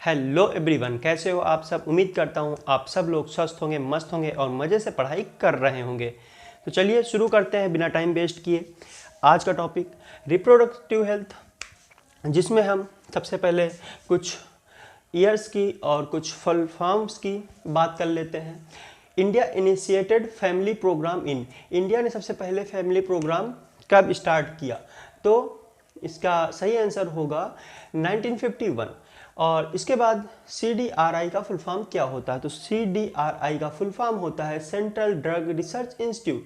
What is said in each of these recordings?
Hello everyone, कैसे हो आप सब। उम्मीद करता हूँ आप सब लोग स्वस्थ होंगे, मस्त होंगे और मज़े से पढ़ाई कर रहे होंगे। तो चलिए शुरू करते हैं बिना टाइम वेस्ट किए। आज का टॉपिक रिप्रोडक्टिव हेल्थ, जिसमें हम सबसे पहले कुछ ईयर्स की और कुछ फुल फॉर्म्स की बात कर लेते हैं। इंडिया इनिशिएटेड फैमिली प्रोग्राम इन, इंडिया ने सबसे पहले फैमिली प्रोग्राम कब स्टार्ट किया? तो इसका सही आंसर होगा 1951। और इसके बाद CDRI का फुल फॉर्म क्या होता है? तो CDRI का फुल फॉर्म होता है सेंट्रल ड्रग रिसर्च इंस्टीट्यूट।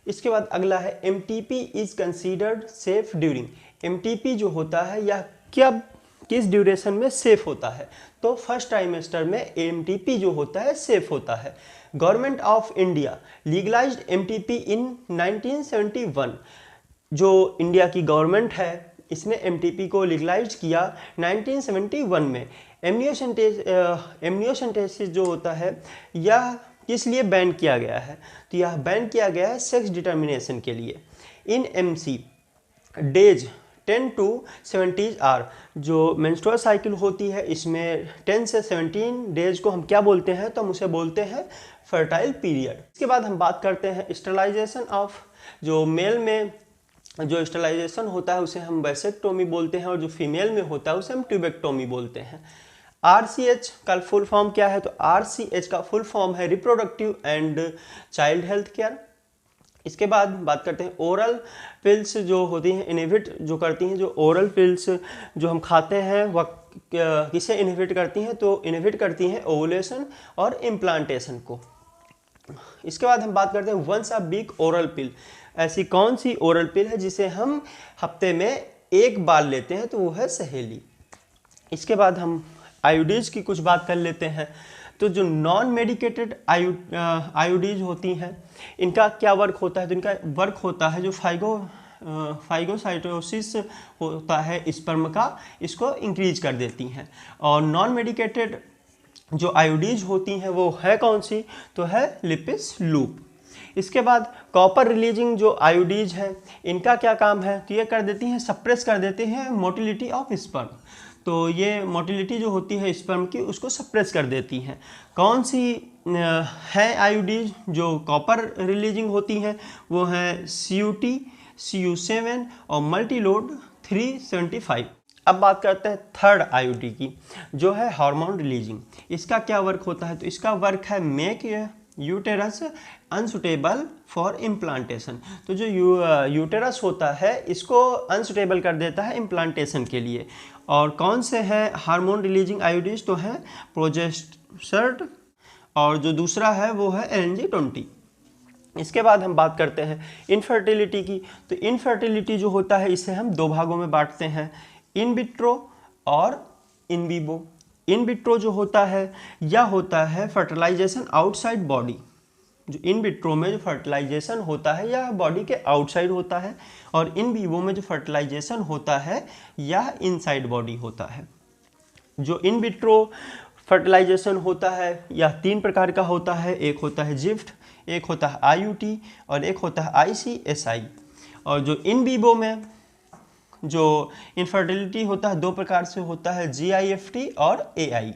इसके बाद अगला है MTP is considered safe during. MTP जो होता है यह किस ड्यूरेशन में सेफ होता है? तो फर्स्ट ट्राइमेस्टर में MTP जो होता है सेफ होता है। Government of India legalised MTP इन 1971। जो इंडिया की गवर्नमेंट है इसने MTP को लीगलाइज किया 1971 में। एमनियोसेंटेसिस जो होता है यह किस लिए बैन किया गया है? तो यह बैन किया गया है सेक्स डिटर्मिनेशन के लिए। इन MC डेज 10 to 70 आर, जो मेंस्ट्रुअल साइकिल होती है इसमें 10 से 17 डेज को हम क्या बोलते हैं? तो हम उसे बोलते हैं फर्टाइल पीरियड। इसके बाद हम बात करते हैं स्टरलाइजेशन ऑफ, जो मेल में जो स्टरलाइजेशन होता है उसे हम वैसेक्टोमी बोलते हैं और जो फीमेल में होता है उसे हम ट्यूबेक्टोमी बोलते हैं। RCH का फुल फॉर्म क्या है? तो RCH का फुल फॉर्म है reproductive and child health care. इसके बाद बात करते हैं ओरल पिल्स जो होती हैं इनहिबिट जो करती हैं, जो ओरल पिल्स जो हम खाते हैं वह किसे इनहिबिट करती हैं? तो इनहिबिट करती हैं ओवुलेशन और इम्प्लांटेशन को। इसके बाद हम बात करते हैं वंस अ वीक ओरल पिल। ऐसी कौन सी ओरल पिल है जिसे हम हफ्ते में एक बार लेते हैं? तो वो है सहेली। इसके बाद हम आयोडीज की कुछ बात कर लेते हैं। तो जो नॉन मेडिकेटेड आयोडीज होती हैं इनका क्या वर्क होता है? तो इनका वर्क होता है जो फाइगोसाइटोसिस होता है स्पर्म का, इसको इंक्रीज कर देती हैं। और नॉन मेडिकेटेड जो आयोडीज होती हैं वो है कौन सी? तो है लिपिस लूप। इसके बाद कॉपर रिलीजिंग जो आयोडीज है इनका क्या काम है? तो ये कर देती हैं, सप्रेस कर देते हैं मोटिलिटी ऑफ स्पर्म। तो ये मोटिलिटी जो होती है स्पर्म की उसको सप्रेस कर देती हैं। कौन सी है आयोडीज जो कॉपर रिलीजिंग होती हैं? वो है CUT, CU7 और मल्टीलोड 375। अब बात करते हैं थर्ड आयोडी की, जो है हार्मोन रिलीजिंग। इसका क्या वर्क होता है? तो इसका वर्क है make uterus unsuitable for implantation. तो जो यूटेरस होता है इसको अनसुटेबल कर देता है इम्प्लांटेशन के लिए। और कौन से है हार्मोन रिलीजिंग आयोडीज? तो है प्रोजेस्टेरोन और जो दूसरा है वो है LNG-20। इसके बाद हम बात करते हैं इनफर्टिलिटी की। तो इनफर्टिलिटी जो होता है इसे हम दो भागों में बांटते हैं, इन विट्रो और इन विवो। इन विट्रो जो होता है यह होता है फर्टिलाइजेशन आउटसाइड बॉडी। जो इन विट्रो में जो फर्टिलाइजेशन होता है यह बॉडी के आउटसाइड होता है, और इन विवो में जो फर्टिलाइजेशन होता है यह इनसाइड बॉडी होता है। जो इन विट्रो फर्टिलाइजेशन होता है यह 3 प्रकार का होता है। एक होता है जिफ्ट, एक होता है IUT और एक होता है ICSI। और जो इन विवो में जो इनफर्टिलिटी होता है 2 प्रकार से होता है, GIFT और AI।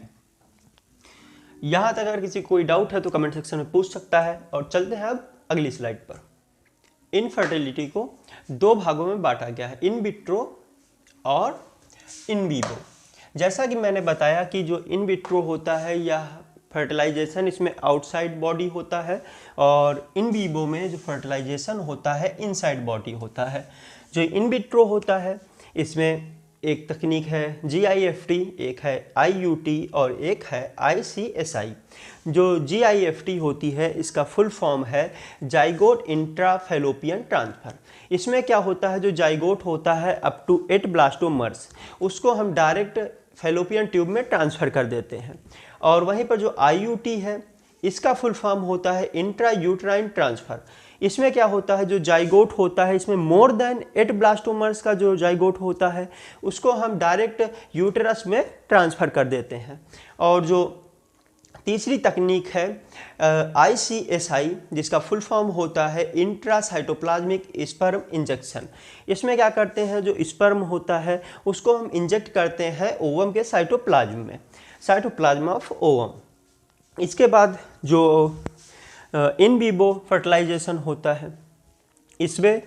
यहाँ तक अगर किसी कोई डाउट है तो कमेंट सेक्शन में पूछ सकता है। और चलते हैं अब अगली स्लाइड पर। इनफर्टिलिटी को 2 भागों में बांटा गया है, इन विट्रो और इन विवो। जैसा कि मैंने बताया कि जो इन विट्रो होता है यह फर्टिलाइजेशन इसमें आउटसाइड बॉडी होता है, और इन विवो में जो फर्टिलाइजेशन होता है इनसाइड बॉडी होता है। जो इन विट्रो होता है इसमें एक तकनीक है GIFT, एक है IUT और एक है ICSI। जो GIFT होती है इसका फुल फॉर्म है जाइगोट इंट्राफेलोपियन ट्रांसफर। इसमें क्या होता है, जो जाइगोट होता है अप टू 8 ब्लास्टोमर्स उसको हम डायरेक्ट फेलोपियन ट्यूब में ट्रांसफ़र कर देते हैं। और वहीं पर जो IUT है इसका फुल फॉर्म होता है इंट्रा यूट्राइन ट्रांसफ़र। इसमें क्या होता है, जो जाइगोट होता है इसमें मोर देन 8 ब्लास्टोमर्स का जो जाइगोट होता है उसको हम डायरेक्ट यूटेरस में ट्रांसफ़र कर देते हैं। और जो तीसरी तकनीक है ICSI, जिसका फुल फॉर्म होता है इंट्रासाइटोप्लाज्मिक स्पर्म इंजेक्शन। इसमें क्या करते हैं, जो स्पर्म होता है उसको हम इंजेक्ट करते हैं ओवम के साइटोप्लाज्म में, साइटोप्लाज्म ऑफ ओवम। इसके बाद जो इन विवो फर्टिलाइजेशन होता है, इसमें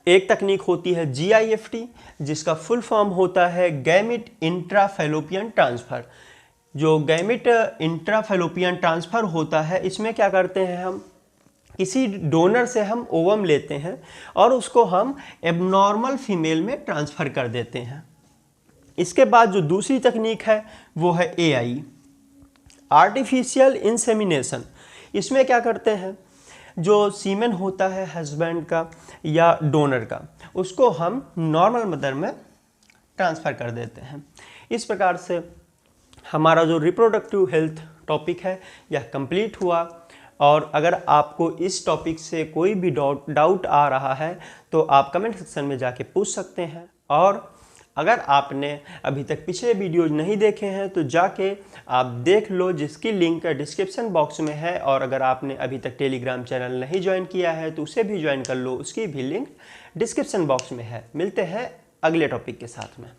एक तकनीक होती है GIFT, जिसका फुल फॉर्म होता है गैमिट इंट्राफैलोपियन ट्रांसफ़र। जो गैमिट इंट्राफैलोपियन ट्रांसफ़र होता है, इसमें क्या करते हैं, हम किसी डोनर से हम ओवम लेते हैं और उसको हम एबनॉर्मल फीमेल में ट्रांसफ़र कर देते हैं। इसके बाद जो दूसरी तकनीक है वो है AI, आर्टिफिशियल इंसेमिनेशन। इसमें क्या करते हैं, जो सीमेन होता है हस्बैंड का या डोनर का, उसको हम नॉर्मल मदर में ट्रांसफ़र कर देते हैं। इस प्रकार से हमारा जो रिप्रोडक्टिव हेल्थ टॉपिक है यह कंप्लीट हुआ। और अगर आपको इस टॉपिक से कोई भी डाउट आ रहा है तो आप कमेंट सेक्शन में जाके पूछ सकते हैं। और अगर आपने अभी तक पिछले वीडियोज नहीं देखे हैं तो जाके आप देख लो, जिसकी लिंक डिस्क्रिप्शन बॉक्स में है। और अगर आपने अभी तक टेलीग्राम चैनल नहीं ज्वाइन किया है तो उसे भी ज्वाइन कर लो, उसकी भी लिंक डिस्क्रिप्शन बॉक्स में है। मिलते हैं अगले टॉपिक के साथ में।